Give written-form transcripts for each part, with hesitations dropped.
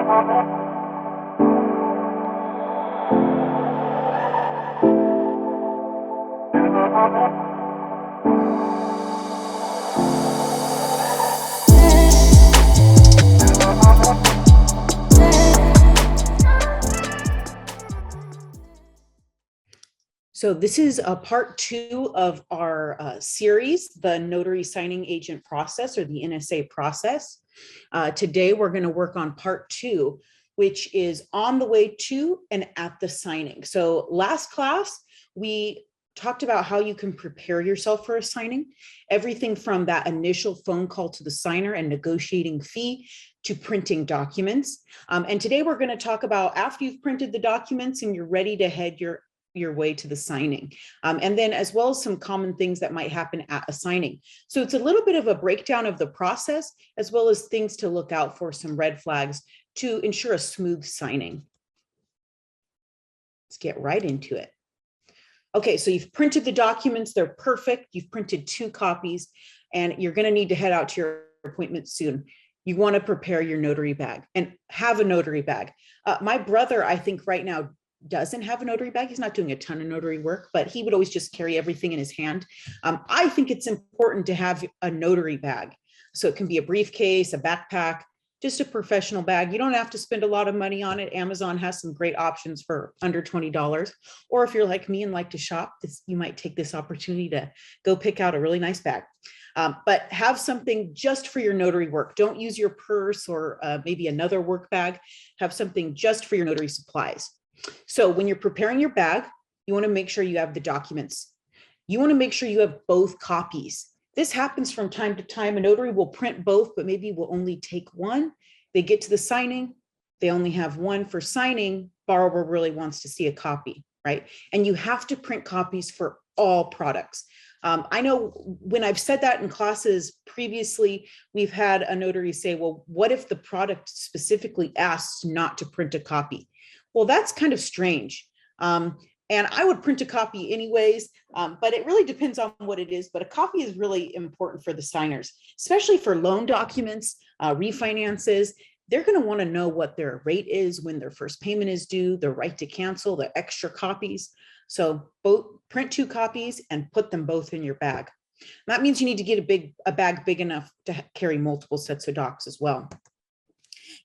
So this is a part 2 of our series, the Notary Signing Agent process, or the NSA process. Today, we're going to work on part 2, which is on the way to and at the signing. So last class, we talked about how you can prepare yourself for a signing, everything from that initial phone call to the signer and negotiating fee to printing documents. And today we're going to talk about after you've printed the documents and you're ready to head your way to the signing. And then as well as some common things that might happen at a signing. So it's a little bit of a breakdown of the process, as well as things to look out for, some red flags to ensure a smooth signing. Let's get right into it. Okay, so you've printed the documents, they're perfect. You've printed 2 copies and you're gonna need to head out to your appointment soon. You wanna prepare your notary bag and have a notary bag. My brother, I think right now, doesn't have a notary bag. He's not doing a ton of notary work, but he would always just carry everything in his hand. I think it's important to have a notary bag. So it can be a briefcase, a backpack, just a professional bag. You don't have to spend a lot of money on it. Amazon has some great options for under $20. Or if you're like me and like to shop, you might take this opportunity to go pick out a really nice bag. But have something just for your notary work. Don't use your purse or maybe another work bag. Have something just for your notary supplies. So when you're preparing your bag, you want to make sure you have the documents. You want to make sure you have both copies. This happens from time to time. A notary will print both, but maybe will only take one. They get to the signing, they only have one for signing. Borrower really wants to see a copy, right? And you have to print copies for all products. I know when I've said that in classes previously, we've had a notary say, well, what if the product specifically asks not to print a copy? Well, that's kind of strange. And I would print a copy anyways, but it really depends on what it is. But a copy is really important for the signers, especially for loan documents, refinances. They're going to want to know what their rate is, when their first payment is due, their right to cancel, the extra copies. So both print 2 copies and put them both in your bag. That means you need to get a bag big enough to carry multiple sets of docs as well.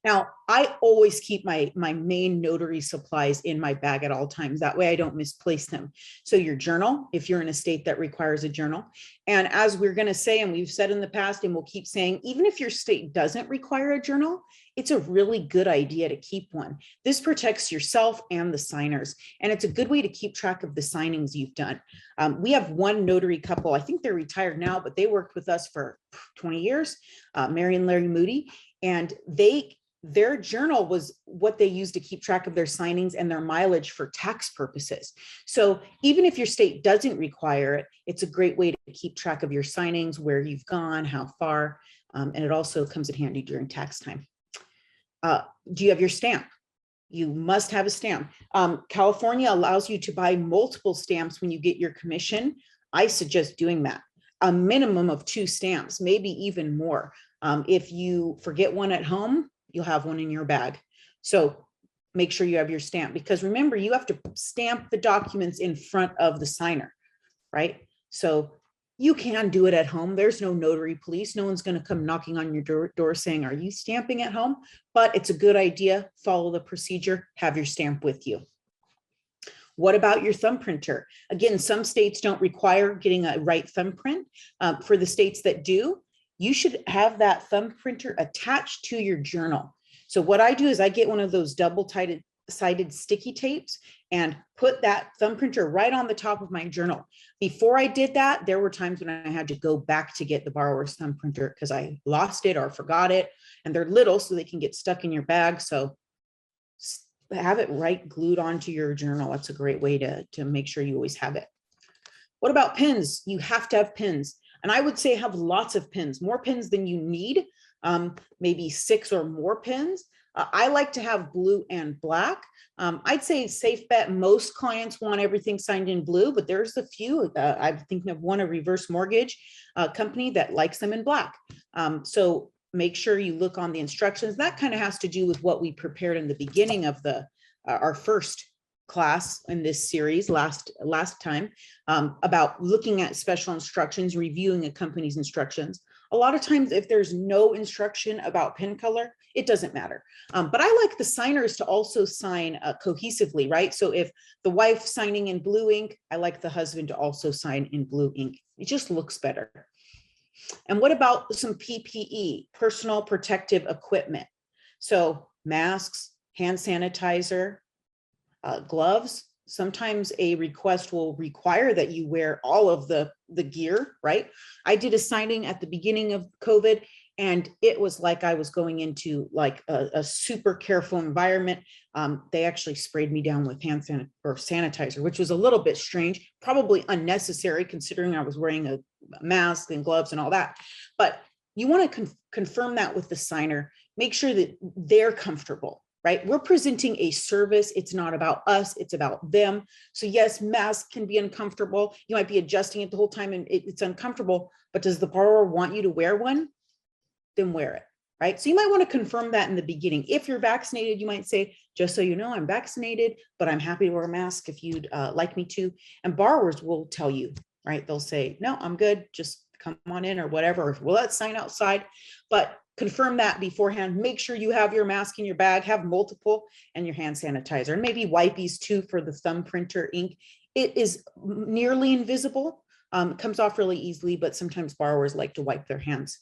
Now, I always keep my main notary supplies in my bag at all times. That way I don't misplace them. So your journal, if you're in a state that requires a journal. And as we're going to say, and we've said in the past, and we'll keep saying, even if your state doesn't require a journal, it's a really good idea to keep one. This protects yourself and the signers. And it's a good way to keep track of the signings you've done. We have one notary couple, I think they're retired now, but they worked with us for 20 years, Mary and Larry Moody. And their journal was what they used to keep track of their signings and their mileage for tax purposes. So even if your state doesn't require it, it's a great way to keep track of your signings, where you've gone, how far, and it also comes in handy during tax time. Do you have your stamp? You must have a stamp. California allows you to buy multiple stamps when you get your commission. I suggest doing that. A minimum of 2 stamps, maybe even more. If you forget one at home, you'll have one in your bag. So make sure you have your stamp, because remember, you have to stamp the documents in front of the signer, right? So you can do it at home. There's no notary police. No one's going to come knocking on your door saying, are you stamping at home? But it's a good idea. Follow the procedure, have your stamp with you. What about your thumb printer? Again, some states don't require getting a right thumbprint. For the states that do, you should have that thumb printer attached to your journal. So what I do is I get one of those double-sided sticky tapes and put that thumb printer right on the top of my journal. Before I did that, there were times when I had to go back to get the borrower's thumb printer because I lost it or forgot it. And they're little, so they can get stuck in your bag. So have it right glued onto your journal. That's a great way to make sure you always have it. What about pins? You have to have pins. And I would say have lots of pins, more pins than you need, maybe 6 or more pins. I like to have blue and black. I'd say safe bet most clients want everything signed in blue, but there's a few. I'm thinking of one, a reverse mortgage company that likes them in black. So make sure you look on the instructions. That kind of has to do with what we prepared in the beginning of the our first class in this series last time, about looking at special instructions, reviewing a company's instructions. A lot of times, if there's no instruction about pen color, it doesn't matter. But I like the signers to also sign cohesively, right? So if the wife signing in blue ink, I like the husband to also sign in blue ink. It just looks better. And what about some PPE, personal protective equipment? So masks, hand sanitizer, gloves. Sometimes a request will require that you wear all of the gear, right? I did a signing at the beginning of COVID, and it was like I was going into like a super careful environment. They actually sprayed me down with hand sanitizer, which was a little bit strange, probably unnecessary considering I was wearing a mask and gloves and all that. But you want to confirm that with the signer. Make sure that they're comfortable, right? We're presenting a service. It's not about us, it's about them. So yes, masks can be uncomfortable. You might be adjusting it the whole time and it's uncomfortable, but does the borrower want you to wear one? Then wear it, right? So you might want to confirm that in the beginning. If you're vaccinated, you might say, just so you know, I'm vaccinated, but I'm happy to wear a mask if you'd like me to. And borrowers will tell you, right? They'll say, no, I'm good, just come on in or whatever. Well, let's sign outside, but confirm that beforehand. Make sure you have your mask in your bag, have multiple, and your hand sanitizer, and maybe wipes too for the thumb printer ink. It is nearly invisible, comes off really easily, but sometimes borrowers like to wipe their hands.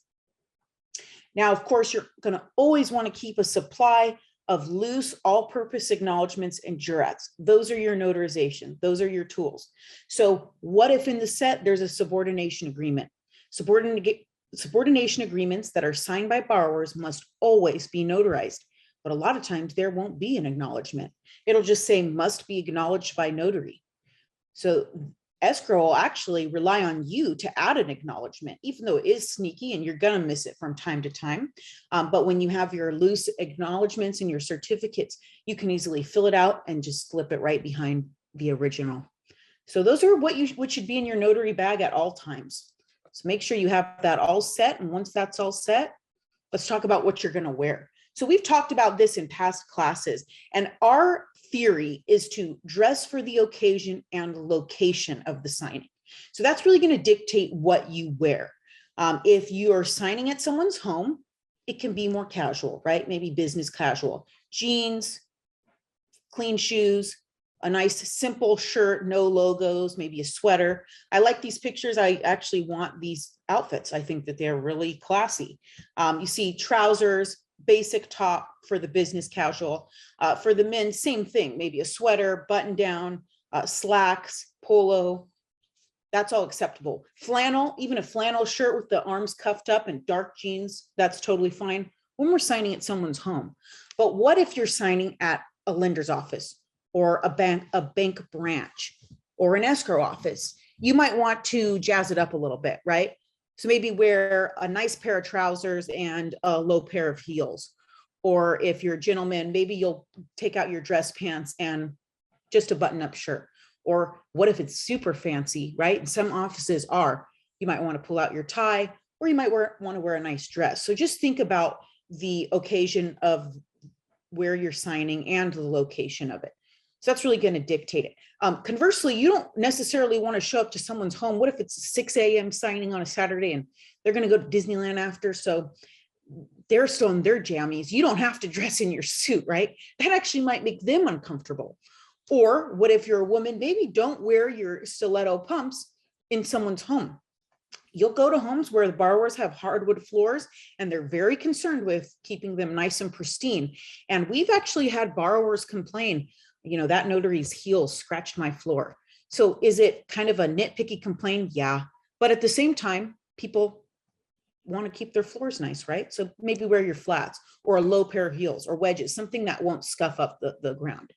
Now, of course, you're going to always want to keep a supply of loose all-purpose acknowledgements and jurats. Those are your notarization. Those are your tools. So what if in the set there's a subordination agreement? Subordination agreements that are signed by borrowers must always be notarized, but a lot of times there won't be an acknowledgement. It'll just say must be acknowledged by notary. So escrow will actually rely on you to add an acknowledgement, even though it is sneaky and you're going to miss it from time to time. But when you have your loose acknowledgements and your certificates, you can easily fill it out and just slip it right behind the original. So those are what should be in your notary bag at all times. So make sure you have that all set. And once that's all set, let's talk about what you're going to wear. So we've talked about this in past classes, and our theory is to dress for the occasion and location of the signing. So that's really going to dictate what you wear. If you are signing at someone's home, it can be more casual, right? Maybe business casual, jeans, clean shoes, a nice simple shirt, no logos, maybe a sweater. I like these pictures. I actually want these outfits. I think that they're really classy. You see trousers, basic top for the business casual. For the men, same thing, maybe a sweater, button down, slacks, polo. That's all acceptable. Flannel, even a flannel shirt with the arms cuffed up and dark jeans, that's totally fine when we're signing at someone's home. But what if you're signing at a lender's office or a bank branch or an escrow office? You might want to jazz it up a little bit, right? So maybe wear a nice pair of trousers and a low pair of heels. Or if you're a gentleman, maybe you'll take out your dress pants and just a button-up shirt. Or what if it's super fancy, right? And some offices are. You might want to pull out your tie, or you might want to wear a nice dress. So just think about the occasion of where you're signing and the location of it. So that's really going to dictate it. Conversely, you don't necessarily want to show up to someone's home. What if it's 6 a.m. signing on a Saturday and they're going to go to Disneyland after? So they're still in their jammies. You don't have to dress in your suit, right? That actually might make them uncomfortable. Or what if you're a woman, maybe don't wear your stiletto pumps in someone's home. You'll go to homes where the borrowers have hardwood floors and they're very concerned with keeping them nice and pristine. And we've actually had borrowers complain, that notary's heels scratched my floor. So is it kind of a nitpicky complaint? Yeah. But at the same time, people want to keep their floors nice, right? So maybe wear your flats or a low pair of heels or wedges, something that won't scuff up the ground.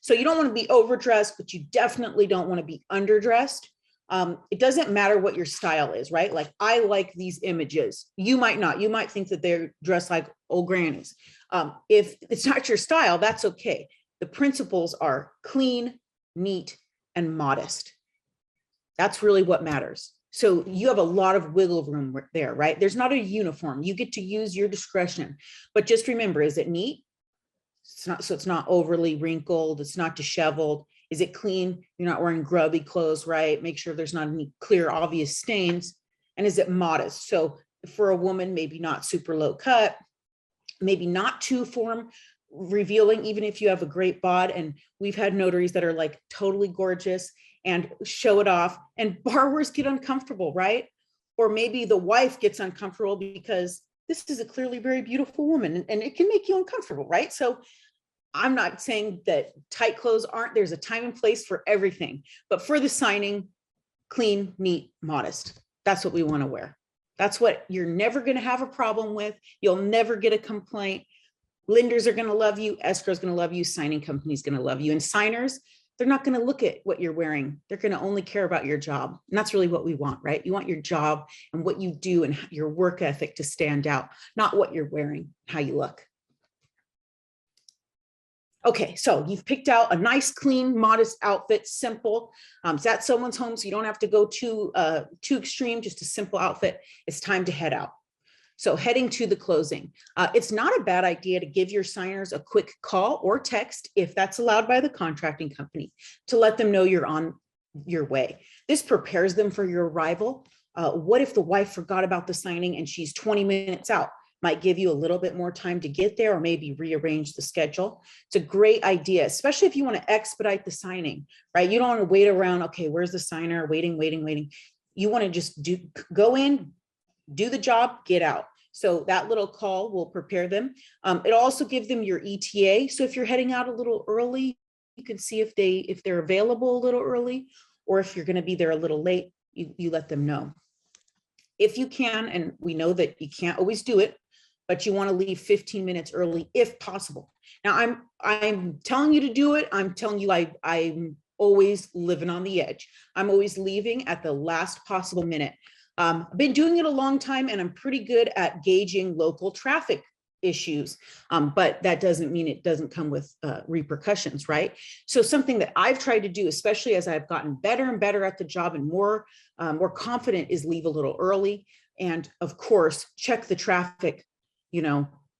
So you don't want to be overdressed, but you definitely don't want to be underdressed. It doesn't matter what your style is, right? Like I like these images. You might not. You might think that they're dressed like old grannies. If it's not your style, that's okay. The principles are clean, neat, and modest. That's really what matters. So you have a lot of wiggle room there, right? There's not a uniform. You get to use your discretion, but just remember, is it neat? It's not, so it's not overly wrinkled. It's not disheveled. Is it clean? You're not wearing grubby clothes, right? Make sure there's not any clear, obvious stains. And is it modest? So for a woman, maybe not super low cut, maybe not too form revealing, even if you have a great bod. And we've had notaries that are like totally gorgeous and show it off, and borrowers get uncomfortable, right? Or maybe the wife gets uncomfortable because this is a clearly very beautiful woman, and it can make you uncomfortable, right? So I'm not saying that tight clothes aren't, there's a time and place for everything, but for the signing, clean, neat, modest. That's what we want to wear. That's what you're never going to have a problem with. You'll never get a complaint. Lenders are going to love you. Escrow is going to love you. Signing company is going to love you. And signers, they're not going to look at what you're wearing. They're going to only care about your job. And that's really what we want, right? You want your job and what you do and your work ethic to stand out, not what you're wearing, how you look. Okay, so you've picked out a nice, clean, modest outfit, simple. It's at someone's home, so you don't have to go too extreme, just a simple outfit. It's time to head out. So heading to the closing, it's not a bad idea to give your signers a quick call or text, if that's allowed by the contracting company, to let them know you're on your way. This prepares them for your arrival. What if the wife forgot about the signing and she's 20 minutes out? Might give you a little bit more time to get there, or maybe rearrange the schedule. It's a great idea, especially if you want to expedite the signing, right? You don't want to wait around, okay, where's the signer? Waiting. You want to just go in, do the job, get out. So that little call will prepare them. It'll also give them your ETA. So if you're heading out a little early, you can see if they're available a little early, or if you're going to be there a little late, you let them know. If you can, and we know that you can't always do it, but you want to leave 15 minutes early if possible. Now I'm telling you to do it. I'm telling you I'm always living on the edge. I'm always leaving at the last possible minute. I've been doing it a long time, and I'm pretty good at gauging local traffic issues, but that doesn't mean it doesn't come with repercussions, right? So something that I've tried to do, especially as I've gotten better and better at the job and more confident, is leave a little early. And of course, check the traffic,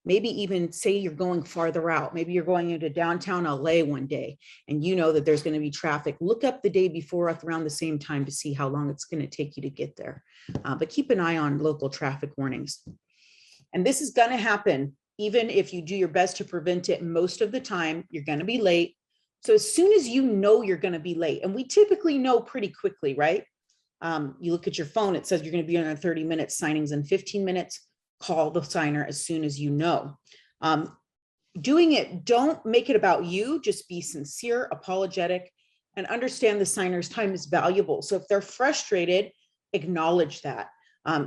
maybe even say you're going farther out. Maybe you're going into downtown LA one day and you know that there's going to be traffic. Look up the day before around the same time to see how long it's going to take you to get there. But keep an eye on local traffic warnings. And this is going to happen even if you do your best to prevent it. Most of the time, you're going to be late. So as soon as you know you're going to be late, and we typically know pretty quickly, right? You look at your phone, it says you're going to be on 30 minutes, signings in 15 minutes. Call the signer as soon as you know. Doing it, don't make it about you. Just be sincere, apologetic, and understand the signer's time is valuable. So if they're frustrated, acknowledge that.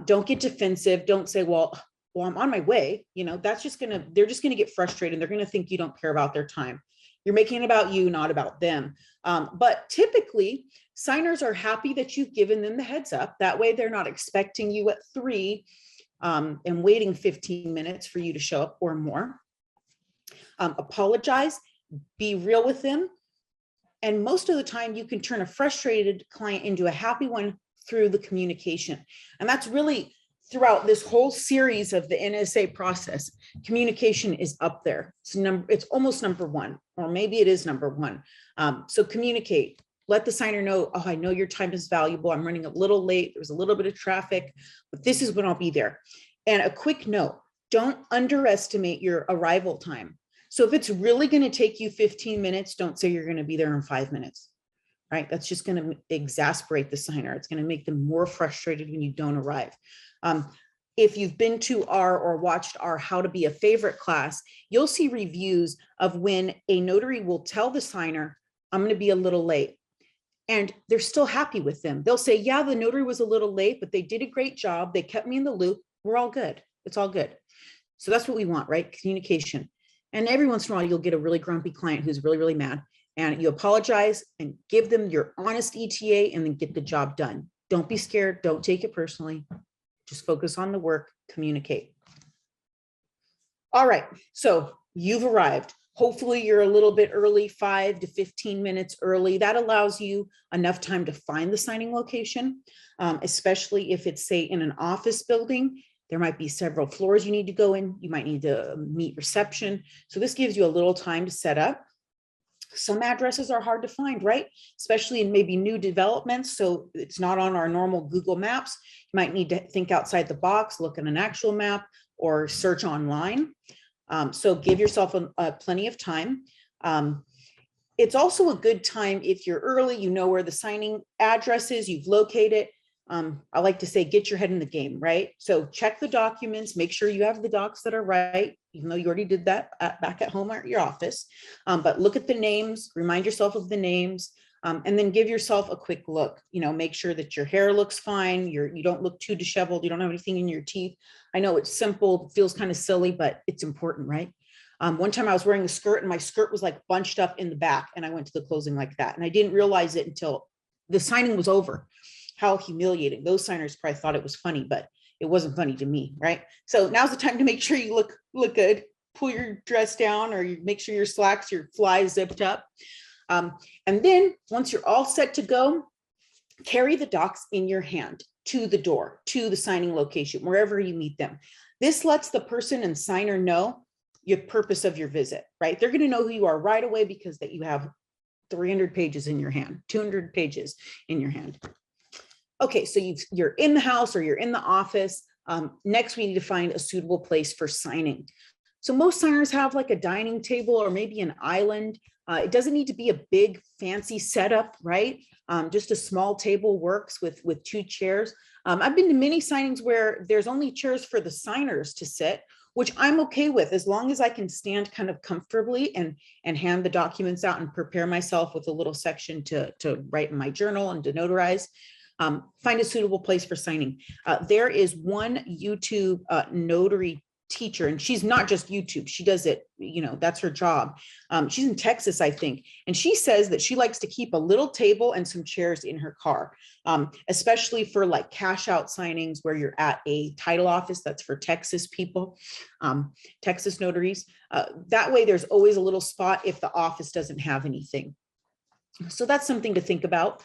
Don't get defensive. Don't say, well, I'm on my way. They're just gonna get frustrated. They're gonna think you don't care about their time. You're making it about you, not about them. But typically, signers are happy that you've given them the heads up. That way they're not expecting you at 3 and waiting 15 minutes for you to show up or more. Apologize, be real with them. And most of the time you can turn a frustrated client into a happy one through the communication. And that's really throughout this whole series of the NSA process. Communication is up there. It's almost number one, or maybe it is number one. So communicate. Let the signer know, oh, I know your time is valuable. I'm running a little late. There's a little bit of traffic, but this is when I'll be there. And a quick note, don't underestimate your arrival time. So if it's really going to take you 15 minutes, don't say you're going to be there in 5 minutes, right? That's just going to exasperate the signer. It's going to make them more frustrated when you don't arrive. If you've been to or watched our How to Be a Favorite class, you'll see reviews of when a notary will tell the signer, I'm going to be a little late. And they're still happy with them. They'll say, yeah, the notary was a little late, but they did a great job. They kept me in the loop. We're all good. It's all good. So that's what we want, right? Communication. And every once in a while, you'll get a really grumpy client who's really, really mad. And you apologize and give them your honest ETA and then get the job done. Don't be scared. Don't take it personally. Just focus on the work, communicate. All right. So you've arrived. Hopefully you're a little bit early, 5 to 15 minutes early. That allows you enough time to find the signing location, especially if it's, say, in an office building. There might be several floors you need to go in. You might need to meet reception. So this gives you a little time to set up. Some addresses are hard to find, right? Especially in maybe new developments. So it's not on our normal Google Maps. You might need to think outside the box, look at an actual map, or search online. So give yourself plenty of time. It's also a good time if you're early, you know where the signing address is, you've located. I like to say, get your head in the game, right? So check the documents, make sure you have the docs that are right, even though you already did that back at home or at your office. But look at the names, remind yourself of the names, and then give yourself a quick look. Make sure that your hair looks fine, you don't look too disheveled, you don't have anything in your teeth. I know it's simple, it feels kind of silly, but it's important, right? One time I was wearing a skirt and my skirt was like bunched up in the back, and I went to the closing like that. And I didn't realize it until the signing was over. How humiliating. Those signers probably thought it was funny, but it wasn't funny to me, right? So now's the time to make sure you look good. Pull your dress down, or you make sure your slacks, your fly zipped up. And then once you're all set to go, carry the docs in your hand to the door, to the signing location, wherever you meet them. This lets the person and signer know your purpose of your visit, right? They're going to know who you are right away because that you have 300 pages in your hand, 200 pages in your hand. Okay, so you're in the house or you're in the office. Next, we need to find a suitable place for signing. So most signers have like a dining table or maybe an island. It doesn't need to be a big fancy setup, right? Just a small table works with 2 chairs. I've been to many signings where there's only chairs for the signers to sit, which I'm okay with, as long as I can stand kind of comfortably and hand the documents out and prepare myself with a little section to write in my journal and to notarize. Find a suitable place for signing. There is one YouTube notary teacher, and she's not just YouTube, she does it, that's her job. She's in Texas, I think, and she says that she likes to keep a little table and some chairs in her car, especially for like cash out signings where you're at a title office. That's for Texas people, Texas notaries. That way there's always a little spot if the office doesn't have anything. So that's something to think about.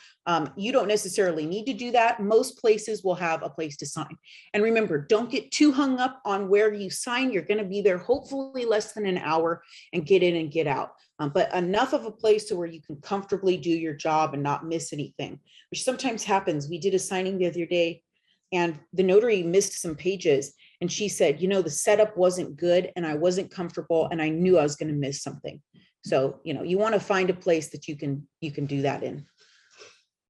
You don't necessarily need to do that. Most places will have a place to sign. And remember, don't get too hung up on where you sign. You're going to be there hopefully less than an hour and get in and get out. But enough of a place to where you can comfortably do your job and not miss anything, which sometimes happens. We did a signing the other day and the notary missed some pages. And she said, the setup wasn't good and I wasn't comfortable and I knew I was going to miss something. So, you want to find a place that you can do that in.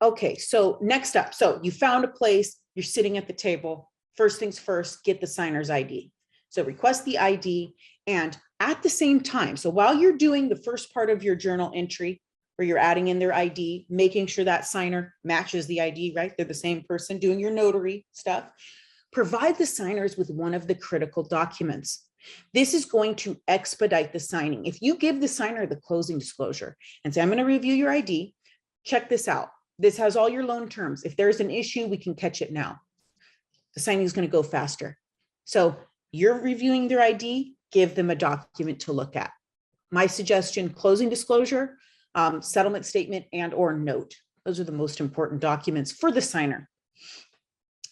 Okay, so next up, so you found a place, you're sitting at the table. First things first, get the signer's ID. So request the ID, and at the same time, so while you're doing the first part of your journal entry, where you're adding in their ID, making sure that signer matches the ID, right? They're the same person doing your notary stuff. Provide the signers with one of the critical documents. This is going to expedite the signing. If you give the signer the closing disclosure and say, I'm going to review your ID, check this out. This has all your loan terms. If there's an issue, we can catch it now. The signing is going to go faster. So you're reviewing their ID, give them a document to look at. My suggestion, closing disclosure, settlement statement, and or note. Those are the most important documents for the signer.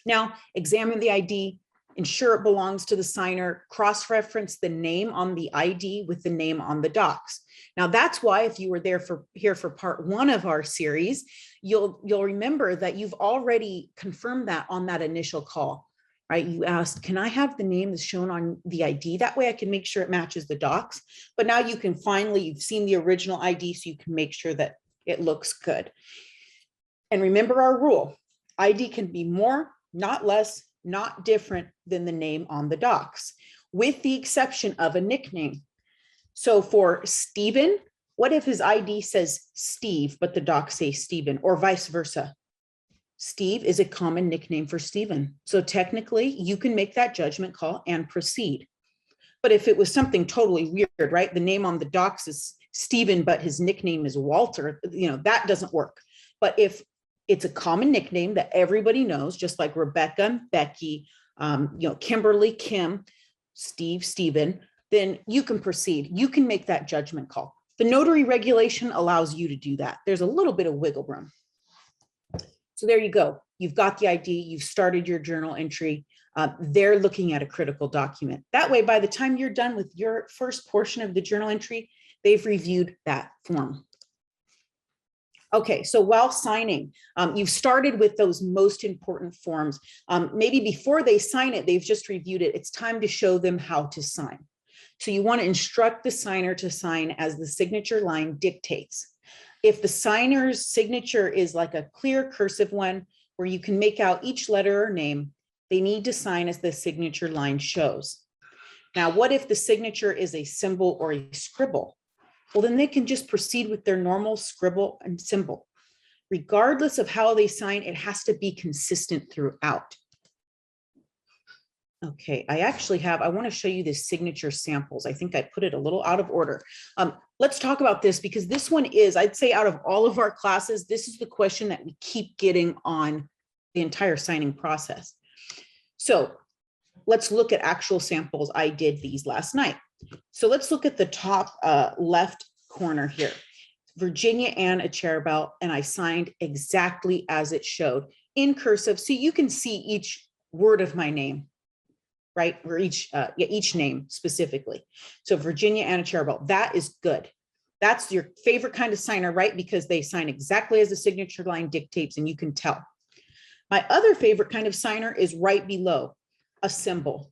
Now, examine the ID, ensure it belongs to the signer, cross-reference the name on the ID with the name on the docs. Now, that's why if you were here for part 1 of our series, you'll remember that you've already confirmed that on that initial call, right? You asked, can I have the name that's shown on the ID? That way I can make sure it matches the docs. But now you can you've seen the original ID, so you can make sure that it looks good. And remember our rule, ID can be more, not less, not different than the name on the docs, with the exception of a nickname. So for Stephen, what if his ID says Steve, but the docs say Stephen, or vice versa? Steve is a common nickname for Stephen. So technically you can make that judgment call and proceed. But if it was something totally weird, right? The name on the docs is Stephen, but his nickname is Walter, that doesn't work. But if it's a common nickname that everybody knows, just like Rebecca, Becky, Kimberly, Kim, Steve, Stephen, then you can proceed. You can make that judgment call. The notary regulation allows you to do that. There's a little bit of wiggle room. So there you go. You've got the ID, you've started your journal entry. They're looking at a critical document. That way, by the time you're done with your first portion of the journal entry, they've reviewed that form. Okay, so while signing, you've started with those most important forms. Maybe before they sign it, they've just reviewed it. It's time to show them how to sign. So you want to instruct the signer to sign as the signature line dictates. If the signer's signature is like a clear cursive one where you can make out each letter or name, they need to sign as the signature line shows. Now, what if the signature is a symbol or a scribble? Well, then they can just proceed with their normal scribble and symbol. Regardless of how they sign, it has to be consistent throughout. Okay, I want to show you the signature samples. I think I put it a little out of order. Let's talk about this because this one is, I'd say out of all of our classes, this is the question that we keep getting on the entire signing process. So let's look at actual samples. I did these last night. So let's look at the top left corner here. Virginia Ann Cherubel, and I signed exactly as it showed in cursive. So you can see each word of my name, right? Or each name specifically. So Virginia Ann Cherubel, that is good. That's your favorite kind of signer, right? Because they sign exactly as the signature line dictates and you can tell. My other favorite kind of signer is right below, a symbol.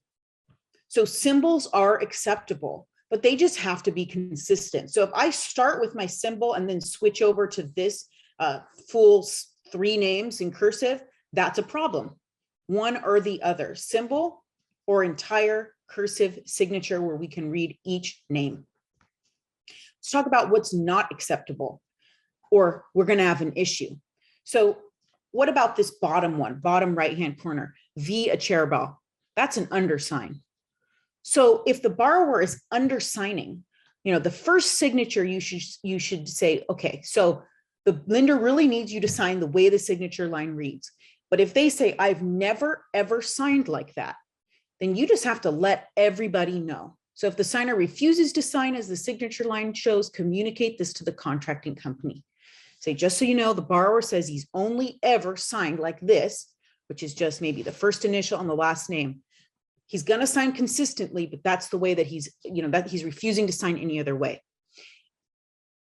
So symbols are acceptable, but they just have to be consistent. So if I start with my symbol and then switch over to this full 3 names in cursive, that's a problem. One or the other, symbol or entire cursive signature where we can read each name. Let's talk about what's not acceptable or we're going to have an issue. So what about this bottom one, bottom right-hand corner, V. Cherubel? That's an undersign. So if the borrower is undersigning, the first signature you should say, okay, so the lender really needs you to sign the way the signature line reads. But if they say, I've never, ever signed like that, then you just have to let everybody know. So if the signer refuses to sign as the signature line shows, communicate this to the contracting company. Say, just so you know, the borrower says he's only ever signed like this, which is just maybe the first initial and the last name. He's going to sign consistently, but that's the way that he's refusing to sign any other way.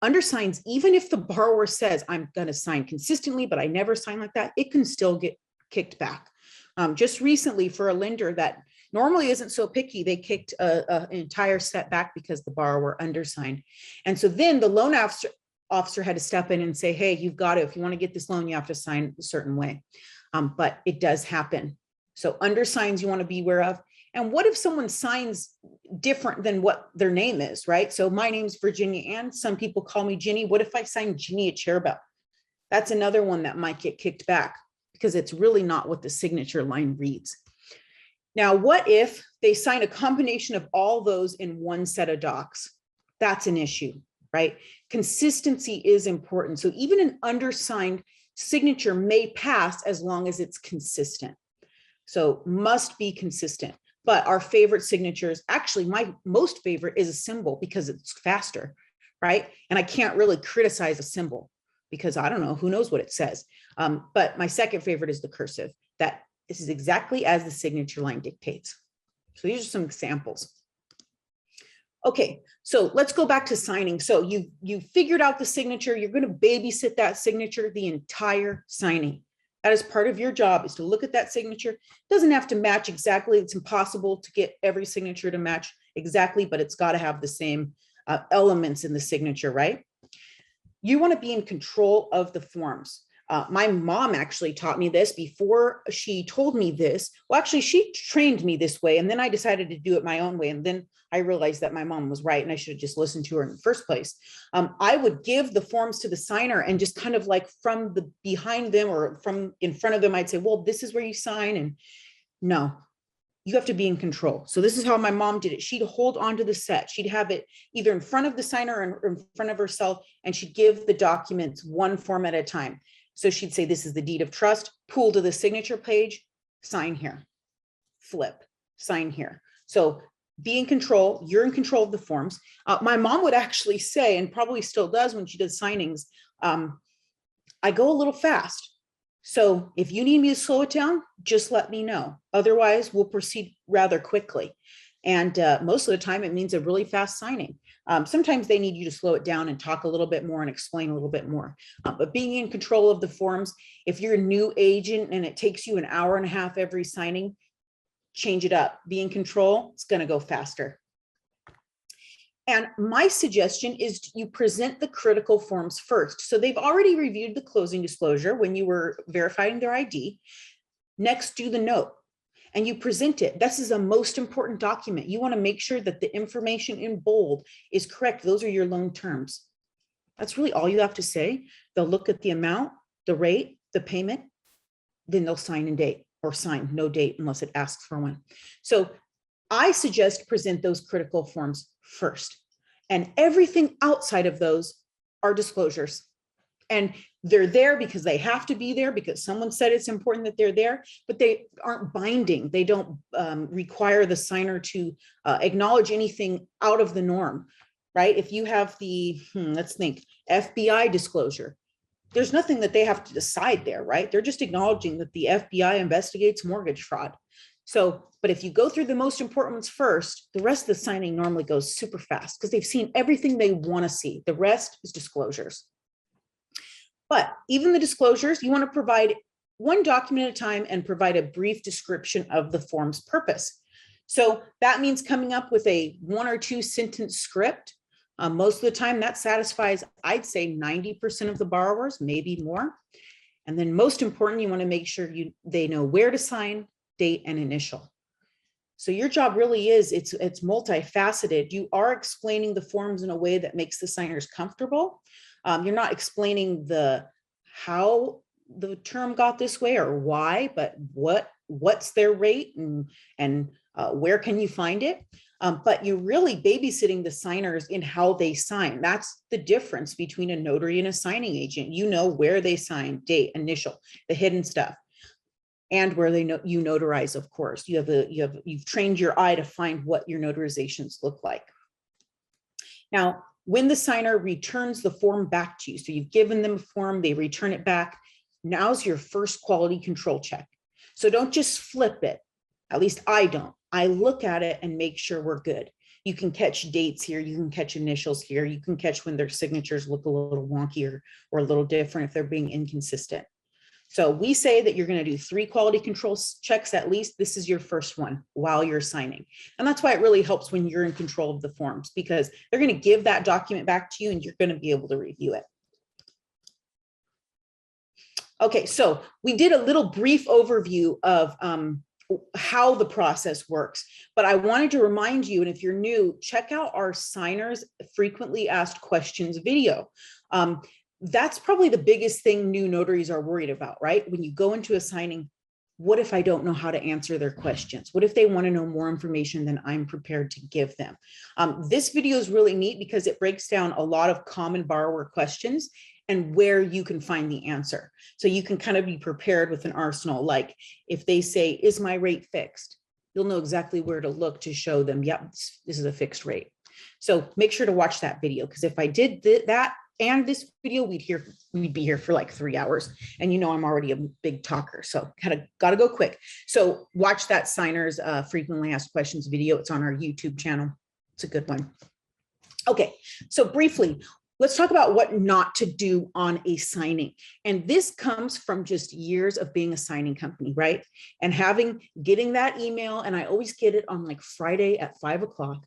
Undersigns, even if the borrower says, I'm going to sign consistently, but I never sign like that, it can still get kicked back. Just recently for a lender that normally isn't so picky, they kicked an entire set back because the borrower undersigned. And so then the loan officer had to step in and say, hey, you've got to, if you want to get this loan, you have to sign a certain way. But it does happen. So undersigns you want to be aware of. And what if someone signs different than what their name is, right? So my name's Virginia Ann. Some people call me Ginny. What if I sign Ginny Cherubel? That's another one that might get kicked back because it's really not what the signature line reads. Now, what if they sign a combination of all those in one set of docs? That's an issue, right? Consistency is important. So even an undersigned signature may pass as long as it's consistent. So must be consistent. But our favorite signatures, actually my most favorite is a symbol because it's faster, right? And I can't really criticize a symbol because I don't know, who knows what it says. But my second favorite is the cursive. That this is exactly as the signature line dictates. So these are some examples. Okay, so let's go back to signing. So you figured out the signature. You're going to babysit that signature the entire signing. That is part of your job, is to look at that signature. It doesn't have to match exactly. It's impossible to get every signature to match exactly, but it's got to have the same elements in the signature, right? You want to be in control of the forms. My mom actually taught me this before she told me this. Well, actually, she trained me this way, and then I decided to do it my own way. And then I realized that my mom was right, and I should have just listened to her in the first place. I would give the forms to the signer and just kind of like from the behind them or from in front of them, I'd say, well, this is where you sign. And no, you have to be in control. So this is how my mom did it. She'd hold on to the set. She'd have it either in front of the signer or in front of herself, and she'd give the documents one form at a time. So she'd say, this is the deed of trust, pull to the signature page, sign here, flip, sign here. So be in control. You're in control of the forms. My mom would actually say, and probably still does when she does signings, I go a little fast. So if you need me to slow it down, just let me know. Otherwise, we'll proceed rather quickly. And most of the time, it means a really fast signing. Sometimes they need you to slow it down and talk a little bit more and explain a little bit more. But being in control of the forms, if you're a new agent and it takes you an hour and a half every signing, change it up. Be in control. It's going to go faster. And my suggestion is you present the critical forms first. So they've already reviewed the closing disclosure when you were verifying their ID. Next, do the note and you present it. This is a most important document. You want to make sure that the information in bold is correct. Those are your loan terms. That's really all you have to say. They'll look at the amount, the rate, the payment, then they'll sign and date, or sign no date unless it asks for one. So I suggest present those critical forms first. And everything outside of those are disclosures. And they're there because they have to be there because someone said it's important that they're there, but they aren't binding. They don't require the signer to acknowledge anything out of the norm, right? If you have the, let's think, FBI disclosure, there's nothing that they have to decide there, right? They're just acknowledging that the FBI investigates mortgage fraud. So, but if you go through the most important ones first, the rest of the signing normally goes super fast because they've seen everything they want to see. The rest is disclosures. But even the disclosures, you want to provide one document at a time and provide a brief description of the form's purpose. So that means coming up with a 1 or 2 sentence script. Most of the time that satisfies, I'd say 90% of the borrowers, maybe more. And then most important, you want to make sure they know where to sign, date, and initial. So your job really is, it's multifaceted. You are explaining the forms in a way that makes the signers comfortable. You're not explaining how the term got this way or why, but what's their rate and where can you find it? But you're really babysitting the signers in how they sign. That's the difference between a notary and a signing agent. You know where they sign, date, initial, the hidden stuff, and where you notarize, of course. You've trained your eye to find what your notarizations look like. Now, when the signer returns the form back to you, so you've given them a form, they return it back, now's your first quality control check. So don't just flip it. At least I don't. I look at it and make sure we're good. You can catch dates here. You can catch initials here. You can catch when their signatures look a little wonky or a little different if they're being inconsistent. So we say that you're going to do 3 quality control checks at least. This is your first one while you're signing. And that's why it really helps when you're in control of the forms, because they're going to give that document back to you and you're going to be able to review it. Okay, so we did a little brief overview of how the process works, but I wanted to remind you, and if you're new, check out our signers frequently asked questions video. That's probably the biggest thing new notaries are worried about, right? When you go into a signing, what if I don't know how to answer their questions? What if they want to know more information than I'm prepared to give them? This video is really neat because it breaks down a lot of common borrower questions and where you can find the answer. So you can kind of be prepared with an arsenal. Like if they say, is my rate fixed? You'll know exactly where to look to show them, yep, this is a fixed rate. So make sure to watch that video, because if I did that and this video, we'd be here for like 3 hours. And you know, I'm already a big talker, so gotta go quick. So watch that signers frequently asked questions video. It's on our YouTube channel. It's a good one. Okay, so briefly, let's talk about what not to do on a signing. And this comes from just years of being a signing company, right? And getting that email, and I always get it on like Friday at 5 o'clock,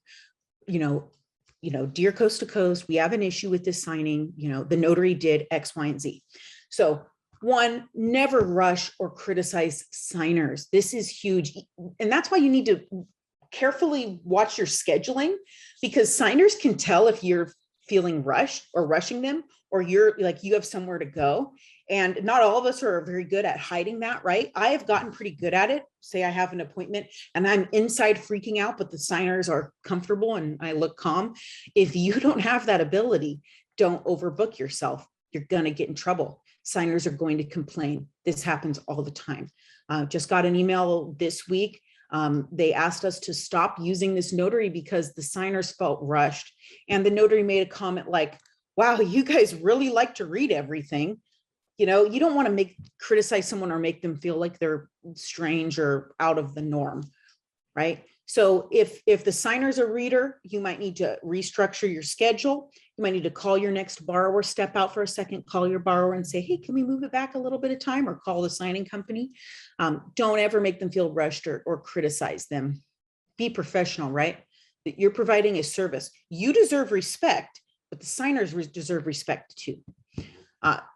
dear Coast to Coast, we have an issue with this signing, the notary did X, Y, and Z. So 1, never rush or criticize signers. This is huge. And that's why you need to carefully watch your scheduling, because signers can tell if you're feeling rushed or rushing them, or you're like, you have somewhere to go. And not all of us are very good at hiding that, right? I have gotten pretty good at it. Say I have an appointment and I'm inside freaking out, but the signers are comfortable and I look calm. If you don't have that ability, don't overbook yourself. You're going to get in trouble. Signers are going to complain. This happens all the time. Just got an email this week. They asked us to stop using this notary because the signers felt rushed. And the notary made a comment like, wow, you guys really like to read everything. You know, you don't want to criticize someone or make them feel like they're strange or out of the norm, right? So if the signer's a reader, you might need to restructure your schedule. You might need to call your next borrower, step out for a second, call your borrower and say, hey, can we move it back a little bit of time, or call the signing company. Don't ever make them feel rushed or criticize them. Be professional, right? That you're providing a service. You deserve respect, but the signers deserve respect too.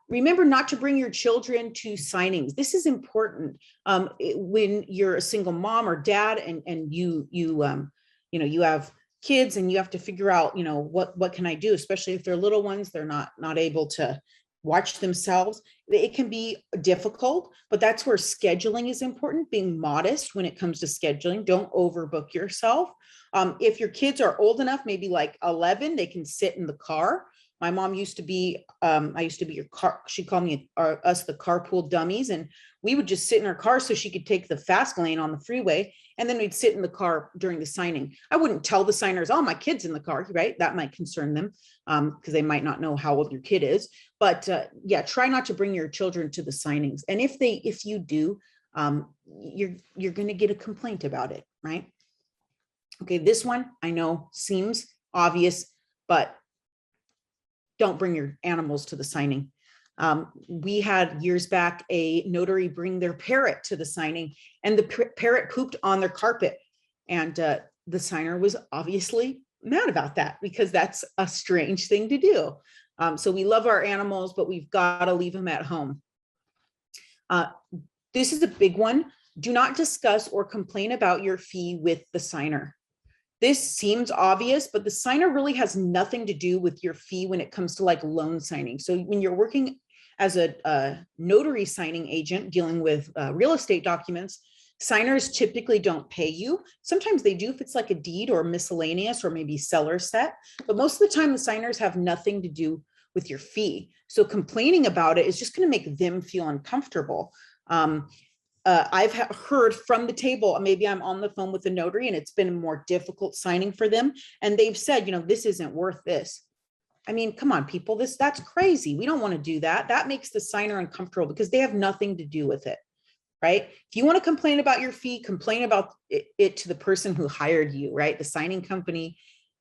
Remember not to bring your children to signings. This is important. When you're a single mom or dad and you have kids and you have to figure out, what can I do, especially if they're little ones, they're not able to watch themselves. It can be difficult, but that's where scheduling is important, being modest when it comes to scheduling. Don't overbook yourself. If your kids are old enough, maybe like 11, they can sit in the car. My mom used to be, I used to be your car. She called us the carpool dummies. And we would just sit in our car so she could take the fast lane on the freeway. And then we'd sit in the car during the signing. I wouldn't tell the signers, oh, my kid's in the car, right? That might concern them because they might not know how old your kid is. But yeah, try not to bring your children to the signings. And if you do, you're going to get a complaint about it, right? Okay, this one I know seems obvious, but don't bring your animals to the signing. We had years back a notary bring their parrot to the signing, and the parrot pooped on their carpet. And the signer was obviously mad about that because that's a strange thing to do. So we love our animals, but we've got to leave them at home. This is a big one. Do not discuss or complain about your fee with the signer. This seems obvious, but the signer really has nothing to do with your fee when it comes to like loan signing. So when you're working as a notary signing agent dealing with real estate documents, signers typically don't pay you. Sometimes they do if it's like a deed or miscellaneous or maybe seller set, but most of the time the signers have nothing to do with your fee. So complaining about it is just going to make them feel uncomfortable. I've heard from the table, maybe I'm on the phone with the notary and it's been a more difficult signing for them. And they've said, this isn't worth this. I mean, come on, people, that's crazy. We don't want to do that. That makes the signer uncomfortable because they have nothing to do with it, right? If you want to complain about your fee, complain about it to the person who hired you, right? The signing company,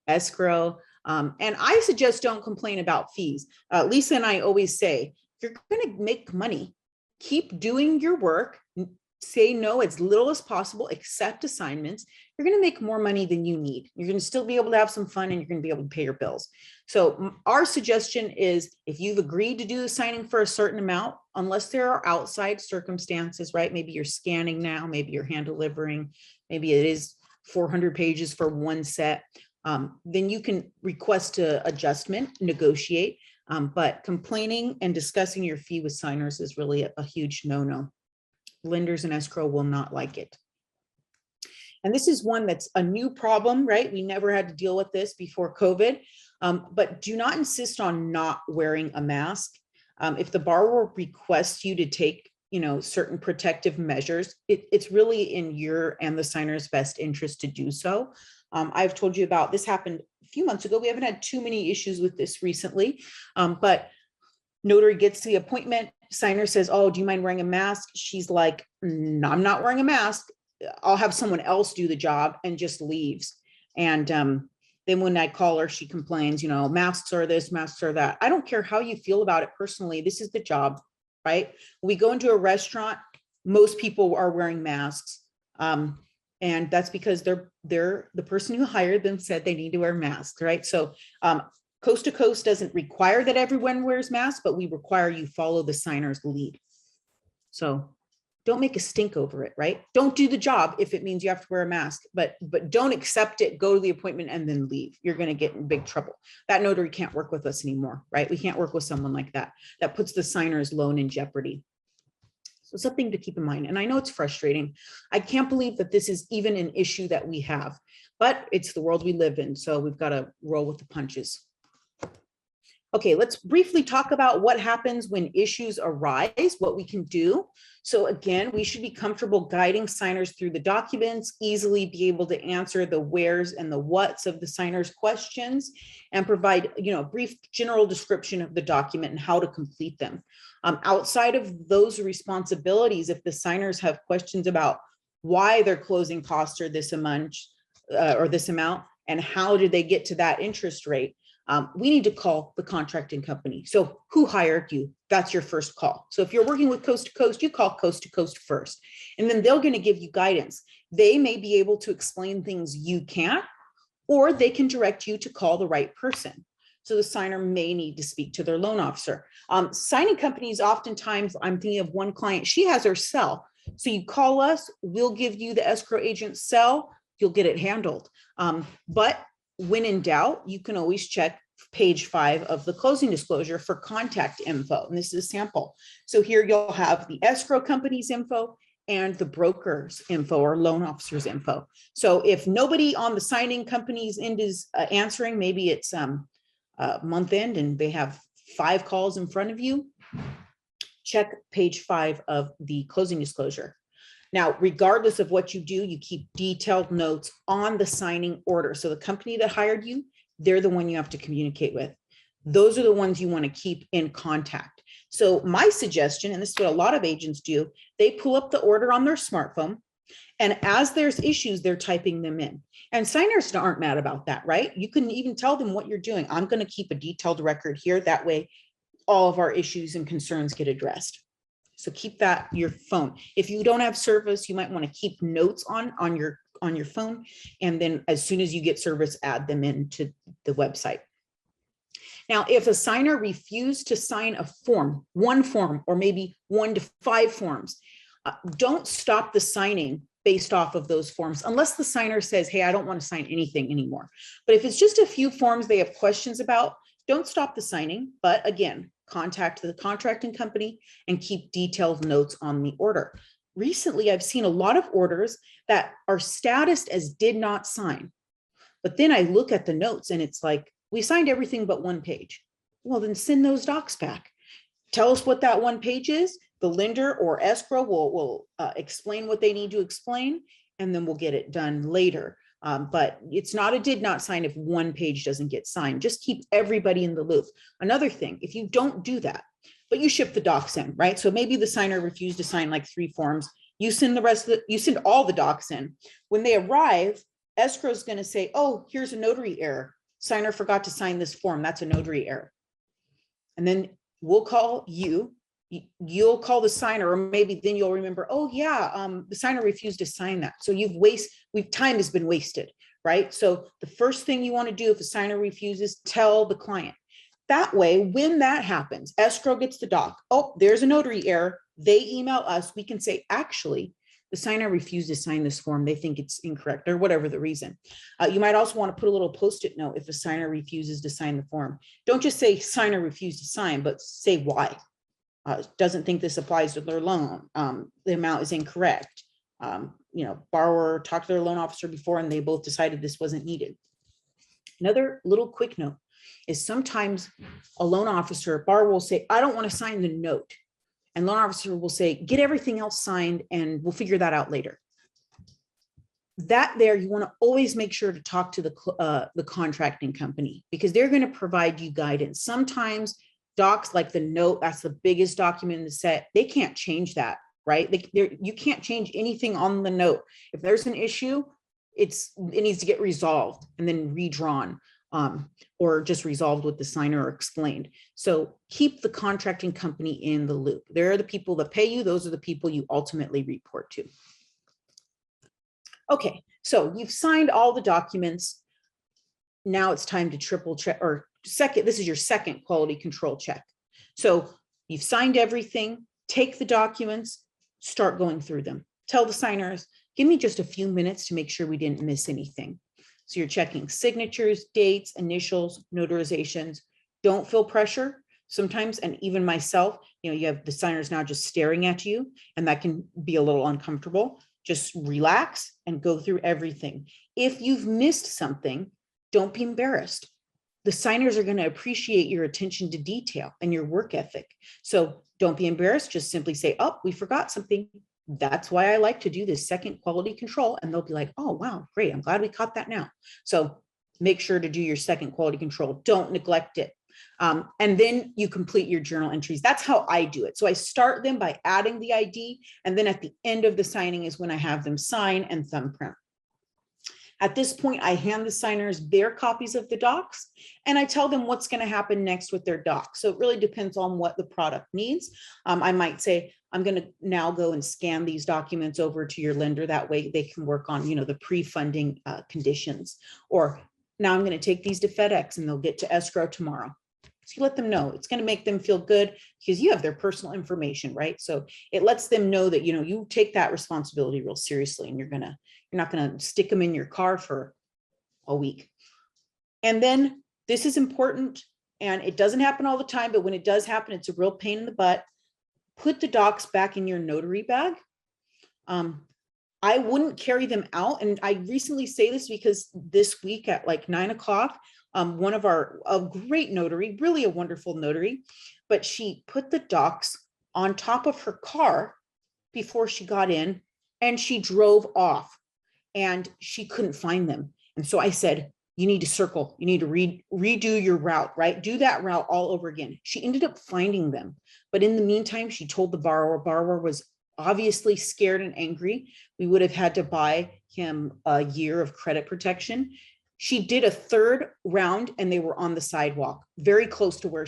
escrow. And I suggest don't complain about fees. Lisa and I always say, if you're going to make money, keep doing your work, say no as little as possible, accept assignments. You're going to make more money than you need. You're going to still be able to have some fun and you're going to be able to pay your bills. So our suggestion is if you've agreed to do the signing for a certain amount, unless there are outside circumstances, right? Maybe you're scanning now, maybe you're hand delivering, maybe it is 400 pages for one set, then you can request an adjustment, negotiate. But complaining and discussing your fee with signers is really a huge no-no. Lenders and escrow will not like it. And this is one that's a new problem, right? We never had to deal with this before COVID, but do not insist on not wearing a mask. If the borrower requests you to take, certain protective measures, it's really in your and the signer's best interest to do so. I've told you about this happened a few months ago. We haven't had too many issues with this recently, but notary gets to the appointment. Signer says, oh, do you mind wearing a mask? She's like, no, I'm not wearing a mask. I'll have someone else do the job, and just leaves. And then when I call her, she complains, masks are this, masks are that. I don't care how you feel about it personally. This is the job, right? When we go into a restaurant, most people are wearing masks. And that's because they're the person who hired them said they need to wear masks, right? So coast to coast doesn't require that everyone wears masks, but we require you follow the signer's lead. So don't make a stink over it, right? Don't do the job if it means you have to wear a mask, but don't accept it, go to the appointment and then leave. You're going to get in big trouble. That notary can't work with us anymore, right? We can't work with someone like that. That puts the signer's loan in jeopardy. So something to keep in mind. And I know it's frustrating. I can't believe that this is even an issue that we have, but it's the world we live in. So we've got to roll with the punches. Okay, let's briefly talk about what happens when issues arise, what we can do. So again, we should be comfortable guiding signers through the documents, easily be able to answer the wheres and the whats of the signers' questions, and provide, a brief general description of the document and how to complete them. Outside of those responsibilities, if the signers have questions about why their closing costs are this amount, and how did they get to that interest rate, we need to call the contracting company. So who hired you? That's your first call. So if you're working with coast to coast, you call coast to coast first, and then they're going to give you guidance. They may be able to explain things you can't, or they can direct you to call the right person. So the signer may need to speak to their loan officer. Signing companies, oftentimes, I'm thinking of one client, she has her cell. So you call us, we'll give you the escrow agent's cell, you'll get it handled. But when in doubt, you can always check page 5 of the closing disclosure for contact info. And this is a sample. So here you'll have the escrow company's info and the broker's info or loan officer's info. So if nobody on the signing company's end is answering, maybe it's month end and they have 5 calls in front of you, check page 5 of the closing disclosure. Now, regardless of what you do, you keep detailed notes on the signing order. So the company that hired you, they're the one you have to communicate with. Those are the ones you want to keep in contact. So my suggestion, and this is what a lot of agents do, they pull up the order on their smartphone, and as there's issues, they're typing them in. And signers aren't mad about that, right? You can even tell them what you're doing. I'm going to keep a detailed record here. That way, all of our issues and concerns get addressed. So keep that your phone. If you don't have service, you might want to keep notes on your phone. And then as soon as you get service, add them into the website. Now, if a signer refused to sign a form, one form, or maybe 1 to 5 forms, don't stop the signing based off of those forms, unless the signer says, hey, I don't want to sign anything anymore. But if it's just a few forms they have questions about, don't stop the signing. But again, contact the contracting company and keep detailed notes on the order. Recently, I've seen a lot of orders that are statused as did not sign. But then I look at the notes and it's like, we signed everything but 1 page. Well, then send those docs back. Tell us what that 1 page is. The lender or escrow will explain what they need to explain, and then we'll get it done later. But it's not a did not sign if 1 page doesn't get signed. Just keep everybody in the loop. Another thing, if you don't do that, but you ship the docs in, right? So maybe the signer refused to sign like 3 forms. You send the rest of you send all the docs in. When they arrive, escrow is going to say, oh, here's a notary error. Signer forgot to sign this form. That's a notary error. And then we'll call you. You'll call the signer, or maybe then you'll remember, oh yeah, the signer refused to sign that. So time has been wasted, right? So the first thing you want to do if a signer refuses, tell the client. That way, when that happens, escrow gets the doc. Oh, there's a notary error. They email us. We can say, actually, the signer refused to sign this form. They think it's incorrect, or whatever the reason. You might also want to put a little post-it note if a signer refuses to sign the form. Don't just say signer refused to sign, but say why. Doesn't think this applies to their loan. The amount is incorrect. Borrower talked to their loan officer before and they both decided this wasn't needed. Another little quick note is sometimes a loan officer, borrower will say, I don't want to sign the note. And loan officer will say, get everything else signed and we'll figure that out later. You want to always make sure to talk to the contracting company, because they're going to provide you guidance. Sometimes docs like the note, that's the biggest document in the set, they can't change that, right? You can't change anything on the note. If there's an issue, it needs to get resolved and then redrawn, or just resolved with the signer or explained. So keep the contracting company in the loop. They're the people that pay you. Those are the people you ultimately report to. Okay, so you've signed all the documents. Now it's time to triple check, or this is your second quality control check. So you've signed everything, take the documents, start going through them. Tell the signers, give me just a few minutes to make sure we didn't miss anything. So you're checking signatures, dates, initials, notarizations. Don't feel pressure. Sometimes, and even myself, you have the signers now just staring at you, and that can be a little uncomfortable. Just relax and go through everything. If you've missed something, don't be embarrassed. the signers are going to appreciate your attention to detail and your work ethic. So don't be embarrassed. Just simply say, oh, we forgot something. That's why I like to do this second quality control. And they'll be like, oh, wow, great. I'm glad we caught that now. So make sure to do your second quality control. Don't neglect it. And then you complete your journal entries. That's how I do it. So I start them by adding the ID. And then at the end of the signing is when I have them sign and thumbprint. At this point, I hand the signers their copies of the docs, and I tell them what's going to happen next with their docs. So it really depends on what the product needs. I might say, I'm going to now go and scan these documents over to your lender. That way they can work on, the pre-funding conditions. Or now I'm going to take these to FedEx and they'll get to escrow tomorrow. So you let them know. It's going to make them feel good because you have their personal information, right? So it lets them know that, you take that responsibility real seriously, and you're not going to stick them in your car for a week. And then this is important, and it doesn't happen all the time, but when it does happen, it's a real pain in the butt. Put the docs back in your notary bag. I wouldn't carry them out. And I recently say this because this week at like 9 o'clock, one of a great notary, really a wonderful notary, but she put the docs on top of her car before she got in, and she drove off and she couldn't find them. And so I said, you need to circle, you need to redo your route, right? Do that route all over again. She ended up finding them. But in the meantime, she told the borrower was obviously scared and angry. We would have had to buy him a year of credit protection. She did a third round and they were on the sidewalk, very close to where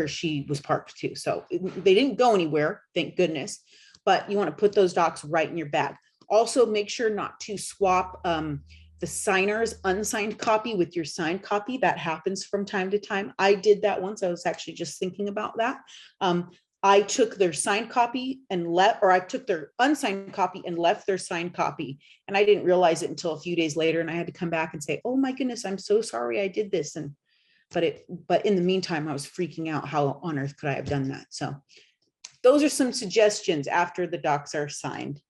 she was parked to. So they didn't go anywhere, thank goodness. But you want to put those docs right in your bag. Also, make sure not to swap the signer's unsigned copy with your signed copy. That happens from time to time. I did that once. I was actually just thinking about that. I took their signed copy and I took their unsigned copy and left their signed copy. And I didn't realize it until a few days later. And I had to come back and say, oh my goodness, I'm so sorry I did this. But in the meantime, I was freaking out. How on earth could I have done that? So those are some suggestions after the docs are signed.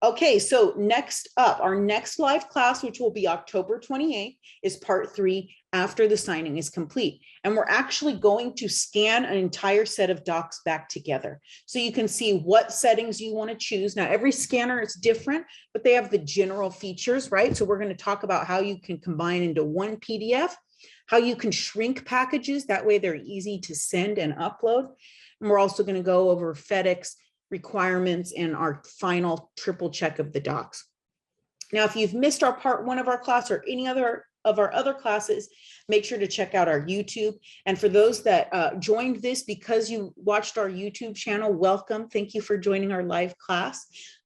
Okay, so next up, our next live class, which will be October 28th, is part 3 after the signing is complete. And we're actually going to scan an entire set of docs back together. So you can see what settings you want to choose. Now, every scanner is different, but they have the general features, right? So we're going to talk about how you can combine into one PDF, how you can shrink packages. That way they're easy to send and upload. And we're also going to go over FedEx requirements and our final triple check of the docs. Now, if you've missed our part 1 of our class or any other of our other classes, make sure to check out our YouTube. And for those that joined this because you watched our YouTube channel, welcome. Thank you for joining our live class.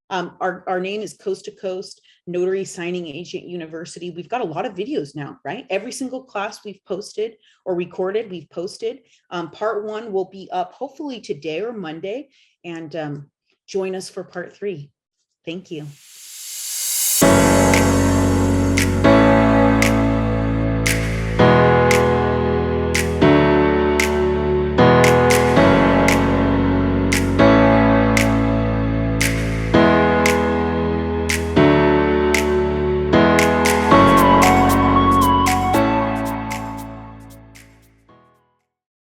Our name is Coast to Coast Notary Signing Agent University. We've got a lot of videos now, right? Every single class we've posted or recorded, we've posted. Part 1 will be up hopefully today or Monday, and join us for part 3. Thank you.